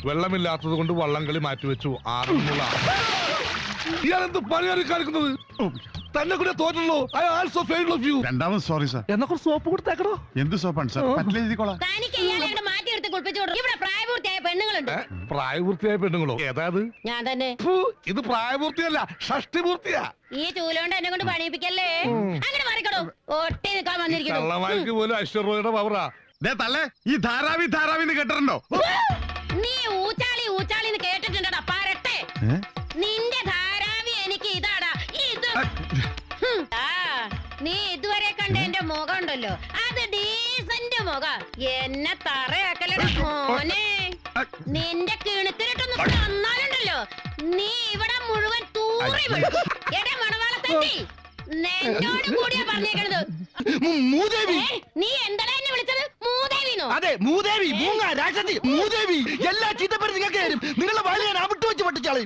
വെള്ളമില്ലാത്തത് കൊണ്ട് വള്ളംകളി മാറ്റിവെച്ചു. ആറന്മുള. ഇയാളെന്ത് പണിയാണ് കാണിക്കുന്നത്? തന്നെ കൂടെ തോറ്റല്ലോ. I also failed of you. രണ്ടാമത് സോറി സാർ. എന്നൊക്കെ സോപ്പ് കൊടുത്തേക്കണോ? എന്ത് സോപ്പാണ് സാർ? പറ്റിലെഴുതിക്കോളാം. പ്രായപൂർത്തിയായ പെണ്ണുങ്ങളുണ്ട്. പ്രായപൂർത്തിയായ പെണ്ണുങ്ങളോ? ഏതാത്? ഞാൻ തന്നെ. ഇത് പ്രായപൂർത്തിയല്ല, ഷഷ്ടിപൂർത്തിയാ. ഈ ചൂലോണ്ട് എന്നെ കൊണ്ട് പണിയിപ്പിക്കല്ലേ. അങ്ങനെ മാറിക്കടോ. ഒട്ടി നിൽക്കാൻ വന്നിരിക്കുന്നു. കള്ളമാർക്ക് പോലും ഐശ്വര്യയുടെ പവറാ. തള്ളേ, ഈ ധാരാവി കേട്ടിട്ടുണ്ടോ? നീ ഊച്ചാളിന്ന് കേട്ടിട്ടുണ്ടോ? പാരട്ടെ, നിന്റെ ധാരാവി എനിക്ക് ഇതാടാ. ഇത് നീ ഇതുവരെ കണ്ട എന്റെ മുഖം ഉണ്ടല്ലോ, അത് ഡീസന്റ് മുഖം. എന്നെ തറയാക്കലടാ മോനെ. നിന്റെ കിണുക്കിലിട്ടൊന്നും തന്നാലുണ്ടല്ലോ, നീ ഇവിടെ മുഴുവൻ തൂറി വീഴും. എടാ മണവാളത്തട്ടി, നിന്നോട് കൂടിയാ പറഞ്ഞേക്കണത്. നീ എന്താ എന്നെ വിളിച്ചത്? മൂദേവിന്നോ? അതെ, മൂദേവി, മൂങ്ങ, രാക്ഷസി, മൂദേവി. എല്ലാ ചീത്തപ്പേരും നിങ്ങൾക്ക് തരും. നിങ്ങളുടെ വാല് ഞാൻ അവിട്ട് വെച്ച് പൊട്ടിച്ചാളി.